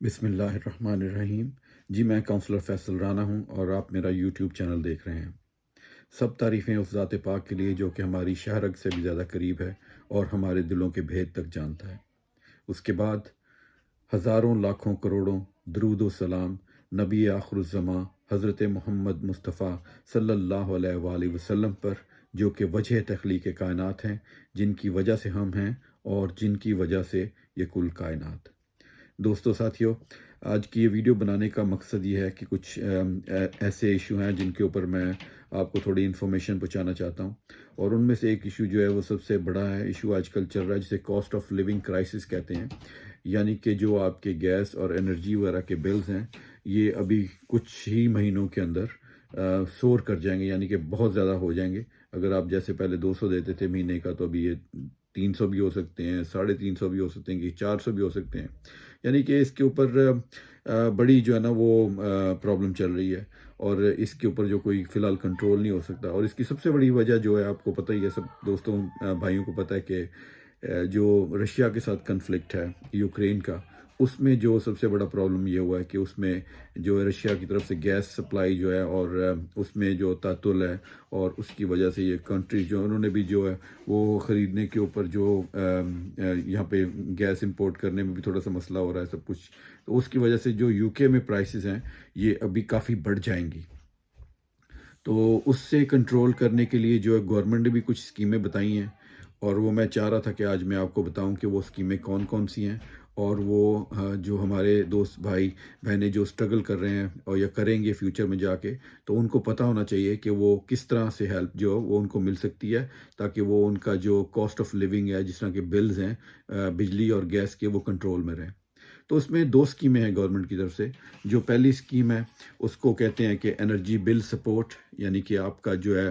بسم اللہ الرحمن الرحیم۔ جی میں کونسلر فیصل رانا ہوں اور آپ میرا یوٹیوب چینل دیکھ رہے ہیں۔ سب تعریفیں اس ذات پاک کے لیے جو کہ ہماری شہرگ سے بھی زیادہ قریب ہے اور ہمارے دلوں کے بھید تک جانتا ہے۔ اس کے بعد ہزاروں لاکھوں کروڑوں درود و سلام نبی آخر الزماں حضرت محمد مصطفیٰ صلی اللہ علیہ وآلہ وسلم پر، جو کہ وجہ تخلیق کائنات ہیں، جن کی وجہ سے ہم ہیں اور جن کی وجہ سے یہ کل کائنات۔ دوستو ساتھیو، آج کی یہ ویڈیو بنانے کا مقصد یہ ہے کہ کچھ ایسے ایشو ہیں جن کے اوپر میں آپ کو تھوڑی انفارمیشن پہنچانا چاہتا ہوں، اور ان میں سے ایک ایشو جو ہے وہ سب سے بڑا ہے ایشو آج کل چل رہا ہے، جسے کاسٹ آف لیونگ کرائسس کہتے ہیں، یعنی کہ جو آپ کے گیس اور انرجی وغیرہ کے بلز ہیں یہ ابھی کچھ ہی مہینوں کے اندر سور کر جائیں گے، یعنی کہ بہت زیادہ ہو جائیں گے۔ اگر آپ جیسے پہلے 200 دیتے تھے مہینے کا، تو ابھی یہ 300 بھی ہو سکتے ہیں، 350 بھی ہو سکتے ہیں، 400 بھی ہو سکتے ہیں۔ یعنی کہ اس کے اوپر بڑی جو ہے نا وہ پرابلم چل رہی ہے، اور اس کے اوپر جو کوئی فی الحال کنٹرول نہیں ہو سکتا۔ اور اس کی سب سے بڑی وجہ جو ہے آپ کو پتہ ہی ہے، سب دوستوں بھائیوں کو پتہ ہے کہ جو رشیا کے ساتھ کنفلکٹ ہے یوکرین کا، اس میں جو سب سے بڑا پرابلم یہ ہوا ہے کہ اس میں جو رشیا کی طرف سے گیس سپلائی جو ہے، اور اس میں جو تعطل ہے، اور اس کی وجہ سے یہ کنٹریز جو انہوں نے بھی جو ہے وہ خریدنے کے اوپر جو یہاں پہ گیس امپورٹ کرنے میں بھی تھوڑا سا مسئلہ ہو رہا ہے سب کچھ، تو اس کی وجہ سے جو یو کے میں پرائسز ہیں یہ ابھی کافی بڑھ جائیں گی۔ تو اس سے کنٹرول کرنے کے لیے جو ہے گورنمنٹ نے بھی کچھ اسکیمیں بتائی ہیں، اور وہ میں چاہ رہا تھا کہ آج میں آپ کو بتاؤں کہ وہ اسکیمیں کون کون سی ہیں، اور وہ جو ہمارے دوست بھائی بہنیں جو سٹرگل کر رہے ہیں اور یا کریں گے فیوچر میں جا کے، تو ان کو پتہ ہونا چاہیے کہ وہ کس طرح سے ہیلپ جو وہ ان کو مل سکتی ہے، تاکہ وہ ان کا جو کاسٹ آف لیونگ ہے، جس طرح کے بلز ہیں بجلی اور گیس کے، وہ کنٹرول میں رہیں۔ تو اس میں دو اسکیمیں ہیں گورنمنٹ کی طرف سے۔ جو پہلی اسکیم ہے اس کو کہتے ہیں کہ انرجی بل سپورٹ، یعنی کہ آپ کا جو ہے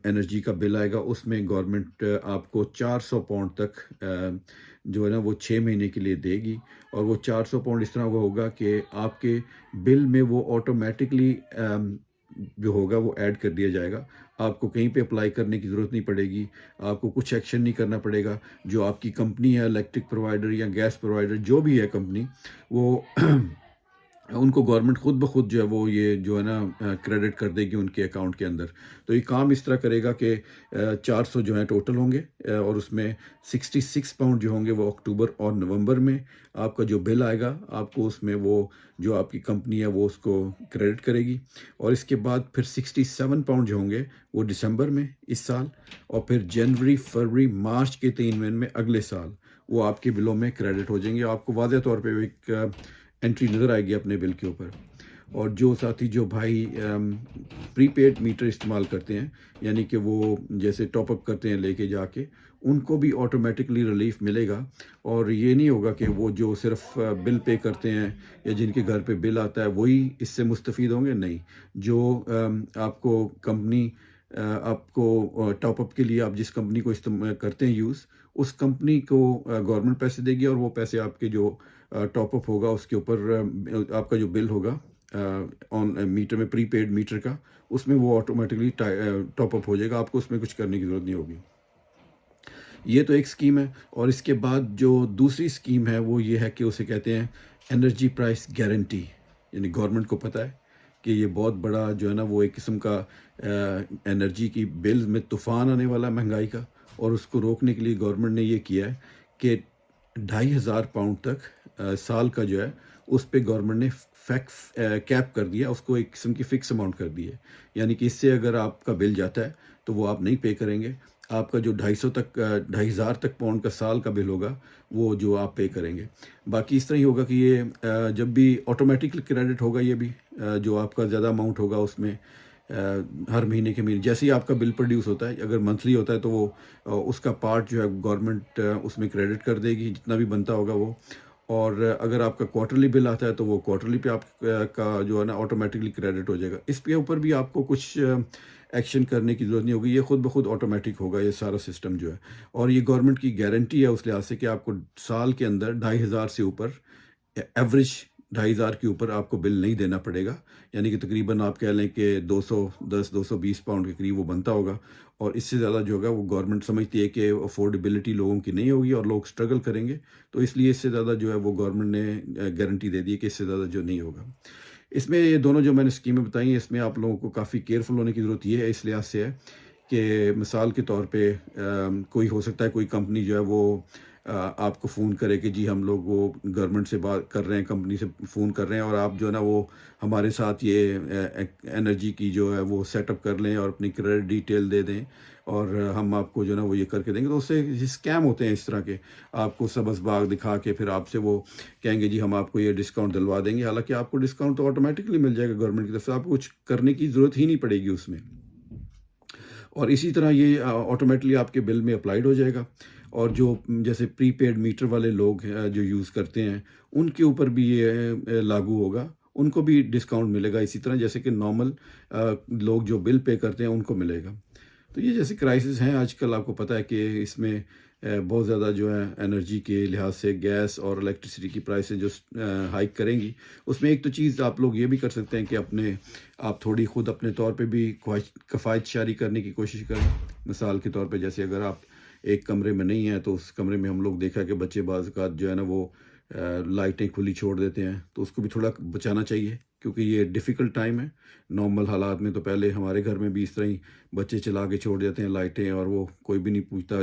انرجی کا بل آئے گا، اس میں گورنمنٹ آپ کو 400 پاؤنڈ تک جو ہے نا وہ 6 مہینے کے لیے دے گی۔ اور وہ 400 پاؤنڈ اس طرح وہ ہوگا کہ آپ کے بل میں وہ آٹومیٹکلی جو ہوگا وہ ایڈ کر دیا جائے گا۔ آپ کو کہیں پہ اپلائی کرنے کی ضرورت نہیں پڑے گی، آپ کو کچھ ایکشن نہیں کرنا پڑے گا۔ جو آپ کی کمپنی ہے، الیکٹرک پرووائڈر یا گیس پرووائڈر جو بھی ہے کمپنی، وہ ان کو گورنمنٹ خود بخود جو ہے وہ یہ جو ہے نا کریڈٹ کر دے گی ان کے اکاؤنٹ کے اندر۔ تو یہ کام اس طرح کرے گا کہ 400 جو ہیں ٹوٹل ہوں گے، اور اس میں 66 پاؤنڈ جو ہوں گے وہ اکتوبر اور نومبر میں آپ کا جو بل آئے گا، آپ کو اس میں وہ جو آپ کی کمپنی ہے وہ اس کو کریڈٹ کرے گی۔ اور اس کے بعد پھر 67 پاؤنڈ جو ہوں گے وہ دسمبر میں اس سال، اور پھر جنوری، فروری، مارچ کے 3 مہینے میں اگلے سال وہ آپ کے بلوں میں کریڈٹ ہو جائیں گے۔ آپ کو واضح طور پہ ایک انٹری نظر آئے گی اپنے بل کے اوپر۔ اور جو ساتھی جو بھائی پری پیڈ میٹر استعمال کرتے ہیں، یعنی کہ وہ جیسے ٹاپ اپ کرتے ہیں لے کے جا کے، ان کو بھی آٹومیٹکلی ریلیف ملے گا۔ اور یہ نہیں ہوگا کہ وہ جو صرف بل پے کرتے ہیں یا جن کے گھر پہ بل آتا ہے وہی اس سے مستفید ہوں گے، نہیں۔ جو آپ کو کمپنی آپ کو ٹاپ اپ کے لیے آپ جس کمپنی کو استعمال کرتے ہیں یوز، اس کمپنی کو گورنمنٹ پیسے دے گی، اور وہ پیسے آپ کے جو ٹاپ اپ ہوگا اس کے اوپر آپ کا جو بل ہوگا آن میٹر میں، پری پیڈ میٹر کا، اس میں وہ آٹومیٹکلی ٹاپ اپ ہو جائے گا، آپ کو اس میں کچھ کرنے کی ضرورت نہیں ہوگی۔ یہ تو ایک اسکیم ہے۔ اور اس کے بعد جو دوسری اسکیم ہے وہ یہ ہے کہ اسے کہتے ہیں انرجی پرائس گارنٹی، یعنی گورنمنٹ کو پتہ ہے کہ یہ بہت بڑا جو ہے نا وہ ایک قسم کا انرجی کی بل میں طوفان آنے والا ہے مہنگائی کا، اور اس کو روکنے کے لیے گورنمنٹ نے یہ کیا ہے کہ 2500 پاؤنڈ تک سال کا جو ہے اس پہ گورنمنٹ نے کیپ کر دیا، اس کو ایک قسم کی فکس اماؤنٹ کر دی ہے۔ یعنی کہ اس سے اگر آپ کا بل جاتا ہے تو وہ آپ نہیں پے کریں گے، آپ کا جو 2500 تک پاؤنڈ کا سال کا بل ہوگا وہ جو آپ پے کریں گے۔ باقی اس طرح ہی ہوگا کہ یہ جب بھی آٹومیٹکلی کریڈٹ ہوگا، یہ بھی جو آپ کا زیادہ اماؤنٹ ہوگا اس میں ہر مہینے کے مہینے جیسے ہی آپ کا بل پروڈیوس ہوتا ہے، اگر منتھلی ہوتا ہے تو وہ اس کا پارٹ جو ہے گورنمنٹ اس میں کریڈٹ کر دے گی، جتنا بھی بنتا ہوگا وہ۔ اور اگر آپ کا کوارٹرلی بل آتا ہے تو وہ کوارٹرلی پہ آپ کا جو ہے نا آٹومیٹکلی کریڈٹ ہو جائے گا۔ اس کے اوپر بھی آپ کو کچھ ایکشن کرنے کی ضرورت نہیں ہوگی، یہ خود بخود آٹومیٹک ہوگا یہ سارا سسٹم جو ہے۔ اور یہ گورنمنٹ کی گارنٹی ہے اس لحاظ سے کہ آپ کو سال کے اندر 2500 سے اوپر ایوریج 2,500 کے اوپر آپ کو بل نہیں دینا پڑے گا، یعنی کہ تقریباً آپ کہہ لیں کہ 210 220 پاؤنڈ کے قریب وہ بنتا ہوگا، اور اس سے زیادہ جو ہوگا وہ گورنمنٹ سمجھتی ہے کہ افورڈیبلٹی لوگوں کی نہیں ہوگی اور لوگ اسٹرگل کریں گے، تو اس لیے اس سے زیادہ جو ہے وہ گورنمنٹ نے گارنٹی دے دی ہے کہ اس سے زیادہ جو نہیں ہوگا۔ اس میں یہ دونوں جو میں نے اسکیمیں بتائی ہیں، اس میں آپ لوگوں کو کافی کیئرفل ہونے کی ضرورت یہ ہے، اس لحاظ سے ہے کہ مثال کے طور پہ کوئی ہو سکتا ہے کوئی کمپنی جو ہے وہ آپ کو فون کرے کہ جی ہم لوگ وہ گورنمنٹ سے بات کر رہے ہیں، کمپنی سے فون کر رہے ہیں، اور آپ جو ہے نا وہ ہمارے ساتھ یہ انرجی کی جو ہے وہ سیٹ اپ کر لیں اور اپنی کریڈٹ ڈیٹیل دے دیں، اور ہم آپ کو جو ہے نا وہ یہ کر کے دیں گے۔ تو اس سے اسکیم ہوتے ہیں اس طرح کے، آپ کو سبز باغ دکھا کے پھر آپ سے وہ کہیں گے جی ہم آپ کو یہ ڈسکاؤنٹ دلوا دیں گے، حالانکہ آپ کو ڈسکاؤنٹ تو آٹومیٹکلی مل جائے گا گورنمنٹ کی طرف سے، آپ کو کچھ کرنے کی ضرورت ہی نہیں پڑے گی اس میں، اور اسی طرح یہ آٹومیٹلی آپ کے بل میں اپلائیڈ ہو جائے گا۔ اور جو جیسے پری پیڈ میٹر والے لوگ جو یوز کرتے ہیں، ان کے اوپر بھی یہ لاگو ہوگا، ان کو بھی ڈسکاؤنٹ ملے گا اسی طرح جیسے کہ نارمل لوگ جو بل پے کرتے ہیں ان کو ملے گا۔ تو یہ جیسے کرائسس ہیں آج کل، آپ کو پتہ ہے کہ اس میں بہت زیادہ جو ہے انرجی کے لحاظ سے گیس اور الیکٹریسٹی کی پرائسیں جو ہائیک کریں گی، اس میں ایک تو چیز آپ لوگ یہ بھی کر سکتے ہیں کہ آپ تھوڑی خود اپنے طور پہ بھی کفایت شاری کرنے کی کوشش کریں۔ مثال کے طور پہ جیسے اگر آپ ایک کمرے میں نہیں ہیں تو اس کمرے میں ہم لوگ دیکھا کہ بچے بعض اوقات جو ہے نا وہ لائٹیں کھلی چھوڑ دیتے ہیں، تو اس کو بھی تھوڑا بچانا چاہیے، کیونکہ یہ ڈیفیکلٹ ٹائم ہے۔ نارمل حالات میں تو پہلے ہمارے گھر میں بھی اس طرح ہی بچے چلا کے چھوڑ دیتے ہیں لائٹیں، اور وہ کوئی بھی نہیں پوچھتا،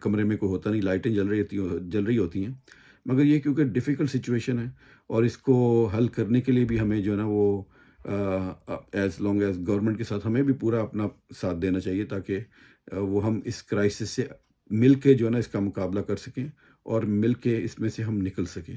کمرے میں کوئی ہوتا نہیں، لائٹیں جل رہی ہوتی ہیں، مگر یہ کیونکہ ڈیفیکلٹ سچویشن ہے، اور اس کو حل کرنے کے لیے بھی ہمیں جو ہے نا وہ ایز لانگ ایز گورنمنٹ کے ساتھ ہمیں بھی پورا اپنا ساتھ دینا چاہیے، تاکہ وہ ہم اس کرائسس سے مل کے جو ہے نا اس کا مقابلہ کر سکیں، اور مل کے اس میں سے ہم نکل سکیں۔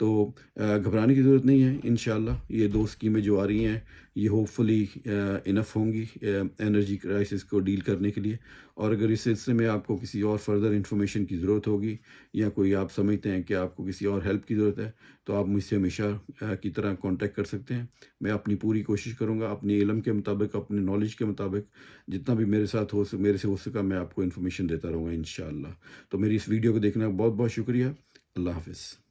تو گھبرانے کی ضرورت نہیں ہے، انشاءاللہ یہ 2 اسکیمیں جو آ رہی ہیں یہ ہوپ فلی انف ہوں گی انرجی کرائسس کو ڈیل کرنے کے لیے، اور اگر اس سلسلے میں آپ کو کسی اور فردر انفارمیشن کی ضرورت ہوگی، یا کوئی آپ سمجھتے ہیں کہ آپ کو کسی اور ہیلپ کی ضرورت ہے، تو آپ مجھ سے ہمیشہ کی طرح کانٹیکٹ کر سکتے ہیں۔ میں اپنی پوری کوشش کروں گا، اپنے علم کے مطابق، اپنے نالج کے مطابق جتنا بھی میرے سے ہو سکا میں آپ کو انفارمیشن دیتا رہوں گا انشاءاللہ۔ تو میری اس ویڈیو کو دیکھنے کا بہت بہت شکریہ۔ اللہ حافظ۔